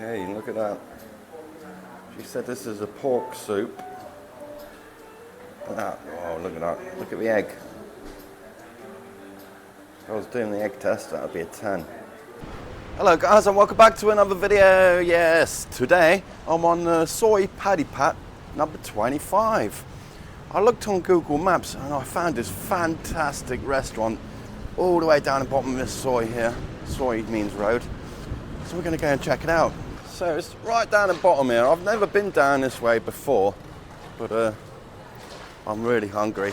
Okay, look at that. She said this is a pork soup. Oh, look at that. Look at the egg. If I was doing the egg test, that would be a 10. Hello guys, and welcome back to another video. Yes, today I'm on soy paddy pat number 25. I looked on Google Maps and I found this fantastic restaurant all the way down the bottom of this soy here. Soy means road. So we're going to go and check it out. So it's right down the bottom here. I've never been down this way before, but I'm really hungry.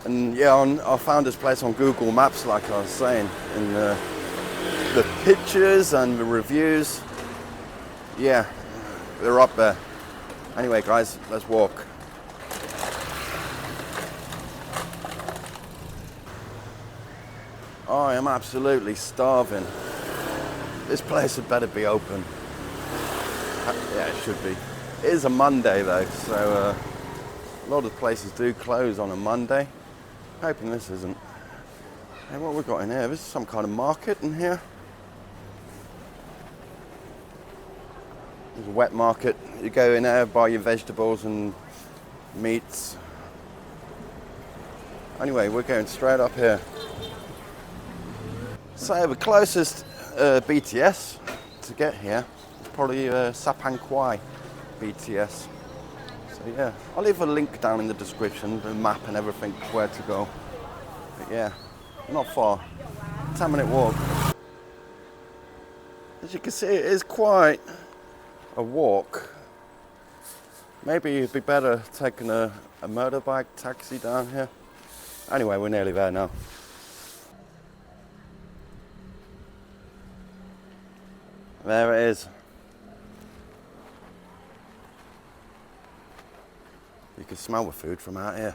And yeah, I found this place on Google Maps, like I was saying, and the pictures and the reviews, yeah, they're up there. Anyway guys, let's walk. I am absolutely starving. This place had better be open. Yeah, it should be. It is a Monday though, so a lot of places do close on a Monday. Hoping this isn't. Hey, what we've got in here? This is some kind of market in here. There's a wet market. You go in there, buy your vegetables and meats. Anyway, we're going straight up here. So the closest BTS to get here is probably Sapang Kwai BTS. So yeah, I'll leave a link down in the description, the map and everything, where to go. But yeah, not far, 10-minute walk. As you can see, it is quite a walk. Maybe it'd be better taking a motorbike taxi down here. Anyway, we're nearly there now. There it is. You can smell the food from out here.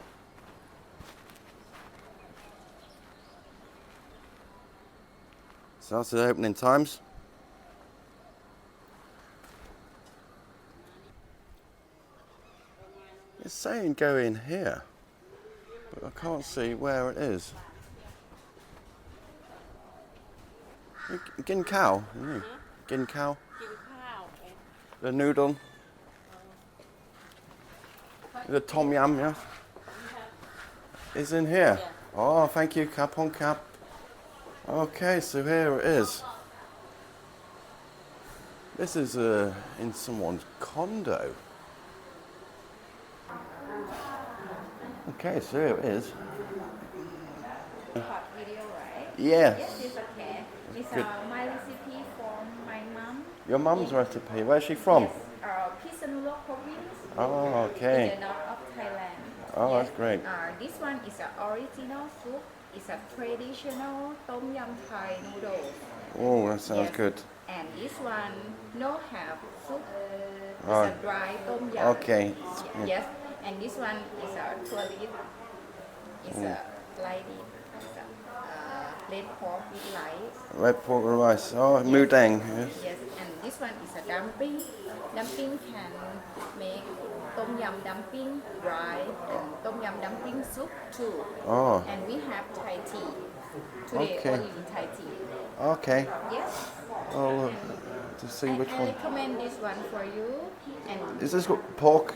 So that's the opening times. It's saying go in here, but I can't see where it is. Gin cow, isn't it? Gin cow. The noodle. The tom yum, yeah? Is in here. Oh, thank you, cap on cap. Okay, so here it is. This is in someone's condo. Okay, so here it is. Video, right? Yes. Yes, it's okay. It's my recipe from my mom. Your mum's recipe. Where's she from? Yes, Pisanulok province. Oh, okay. In the north of Thailand. Oh, yes. That's great. This one is an original soup. It's a traditional tom yum Thai noodles. Oh, that sounds good. And this one no have soup. It's Oh. a dry tom yum. Okay. Yes. And this one is a tourist. It's a light. Red pork with rice. Red pork with rice. Oh, mudang. Yes. Yes, and this one is a dumpling. Dumpling can make tom yum dumpling dry and tom yum dumpling soup too. Oh. And we have Thai tea. Today Okay. only Thai tea. Okay. Yes. Oh, to see which I one. recommend this one for you. And Is this got pork?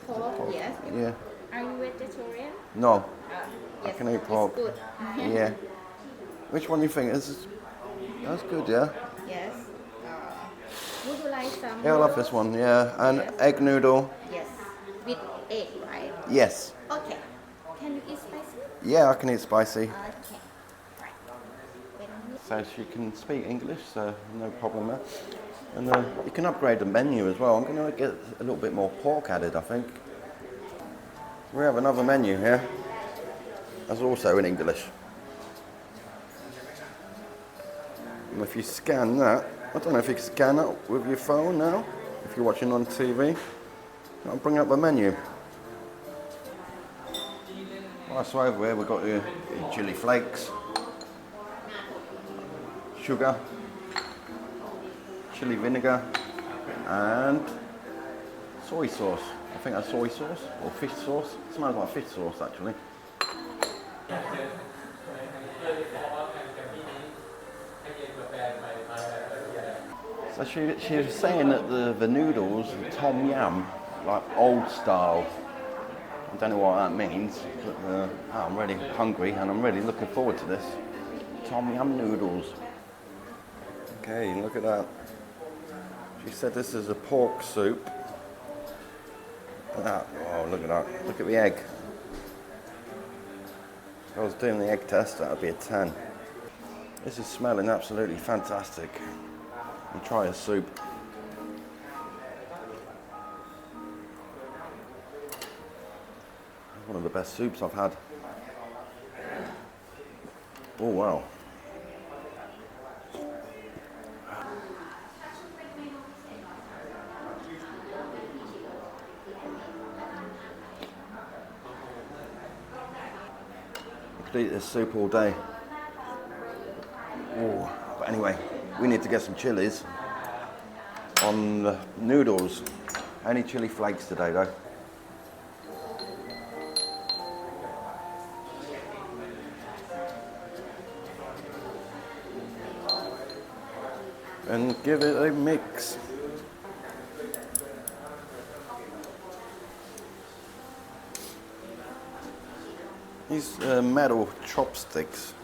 pork, yes. Yeah. Are you vegetarian? No. Yes, can eat pork. It's good. Yeah. Which one do you think? That's good, yeah? Yes. Would you like some? Yeah, I love this one, yeah. And Yes. egg noodle. Yes. With egg, right? Yes. Okay. Can you eat spicy? Yeah, I can eat spicy. Okay. Right. Wait a minute. So she can speak English, so no problem there. And you can upgrade the menu as well. I'm going to get a little bit more pork added, I think. We have another menu here. That's also in English. And if you scan that, I don't know if you can scan it with your phone now, if you're watching on TV. I'll bring up the menu. Right, so over here we've got the chili flakes, sugar, chili vinegar, and soy sauce. I think that's soy sauce or fish sauce. It smells like fish sauce actually. So she was saying that the noodles, tom yum, like old style. I don't know what that means, but I'm really hungry and I'm really looking forward to this. Tom yum noodles. Okay, look at that. She said this is a pork soup. Oh, look at that. Look at the egg. If I was doing the egg test, that would be a 10. This is smelling absolutely fantastic. I'll try a soup. One of the best soups I've had. Oh, wow. I could eat this soup all day. Oh, but anyway, we need to get some chilies on the noodles. Only chili flakes today, though. And give it a mix. These metal chopsticks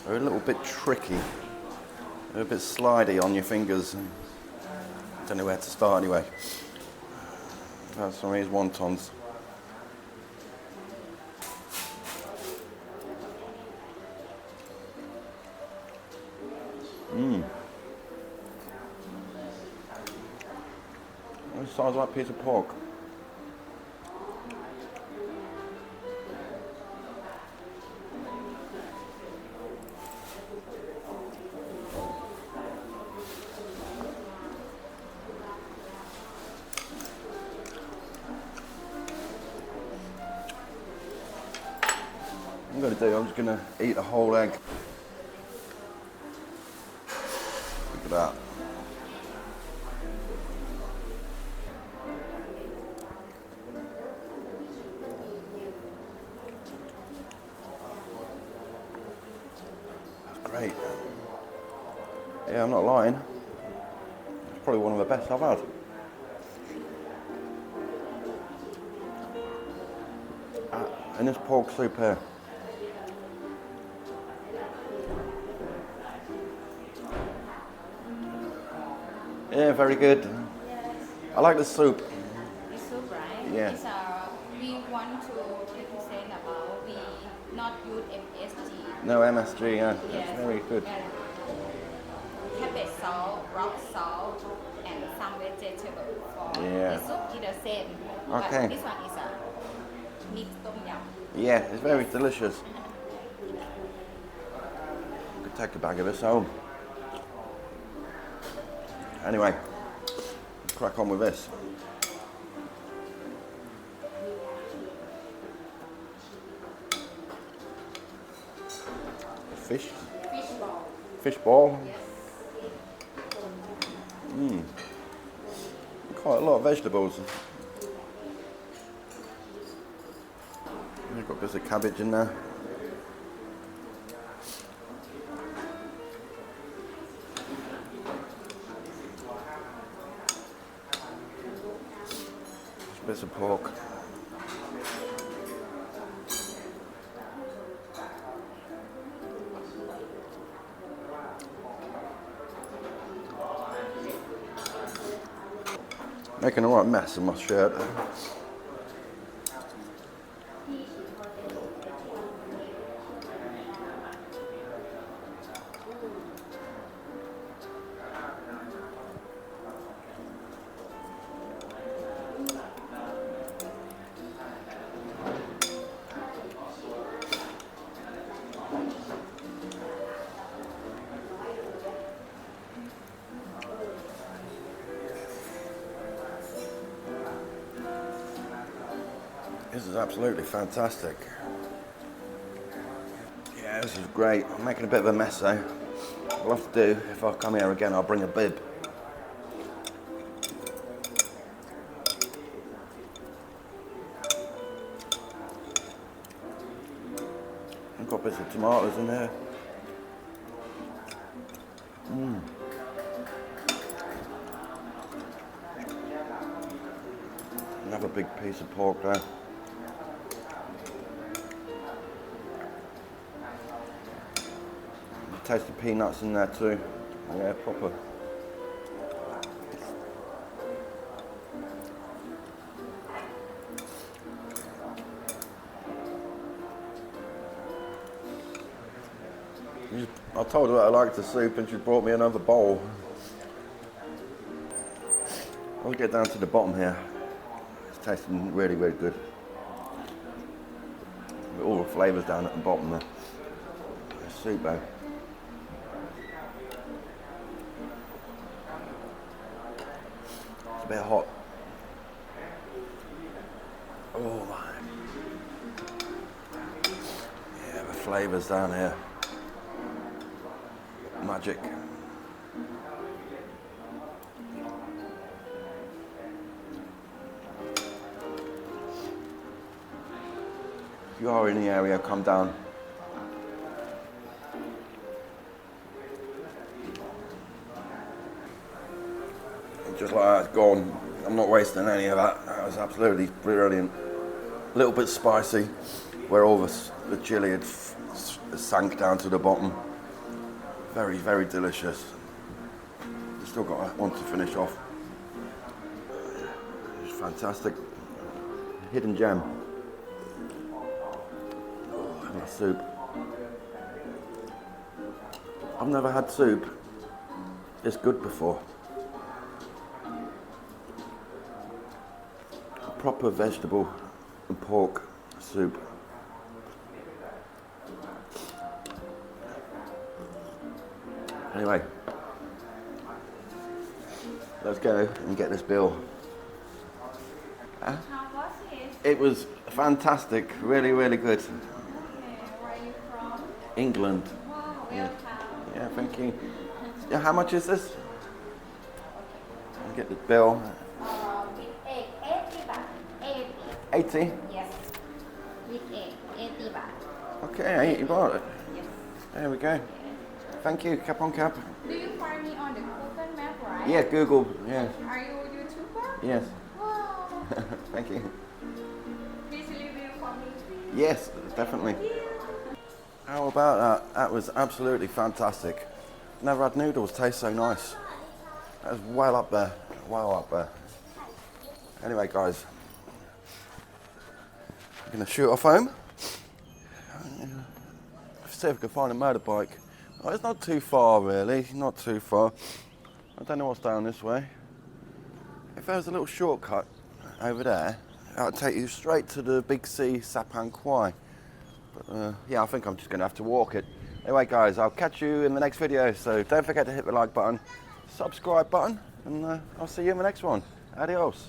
are a little bit tricky. They're a bit slidey on your fingers. I don't know where to start anyway. That's some of these wontons. It sounds like a piece of pork. I'm just going to eat a whole egg. Look at that. That's great. Yeah, I'm not lying. It's probably one of the best I've had. And this pork soup here. Yeah, very good. Yes. I like the soup. The soup, right? Yeah. It's, we want to represent about we not use MSG. No MSG, yeah. Yes. That's very good. Cabbage salt, rock salt, and some vegetable for Yeah. the soup is the same. Okay. But this one is a mixed tom yum. Yeah, it's very delicious. Could take a bag of this home. Anyway, let's crack on with this. Fish? Fish ball. Fish ball? Yes. Quite a lot of vegetables. You've got bits of cabbage in there. Bits of pork. Making a right mess of my shirt. This is absolutely fantastic. Yeah, this is great. I'm making a bit of a mess though. What I'll have to do, if I come here again, I'll bring a bib. I've got bits of tomatoes in here. Another big piece of pork there. Taste the peanuts in there too. Yeah, proper. I told her that I liked the soup and she brought me another bowl. I'll get down to the bottom here. It's tasting really, really good. With all the flavours down at the bottom there. The soup though. It's a bit hot. Oh my. Yeah, the flavours down here. Magic. If you are in the area, come down. Just like that, it's gone. I'm not wasting any of that. That was absolutely brilliant. A little bit spicy, where all the chili had sank down to the bottom. Very, very delicious. Still got one to finish off. It's fantastic. Hidden gem. Oh, and that soup. I've never had soup this good before. Proper vegetable and pork soup. Anyway, let's go and get this bill. How was it? It was fantastic, really, really good. Okay, where are you from? England. Wow, Yeah. welcome. Yeah, thank you. Yeah, how much is this? I'll get the bill. With egg, 80 baht. 80. 80? Yes. With egg, 80 baht. Okay, 80 baht. Yes. There we go. Thank you, cap on cap. Do you find me on the Google map, right? Yeah, Google, yeah. Are you a YouTuber? Yes. Wow. Thank you. Please review for me, please. Yes, definitely. How about that? That was absolutely fantastic. Never had noodles taste so nice. That was well up there, well up there. Anyway, guys, I'm going to shoot off home. See if we can find a motorbike. Oh, it's not too far, really, not too far. I don't know what's down this way. If there was a little shortcut over there, that would take you straight to the Big C Sapang Kwai. But yeah, I think I'm just going to have to walk it. Anyway, guys, I'll catch you in the next video. So don't forget to hit the like button, subscribe button, and I'll see you in the next one. Adios.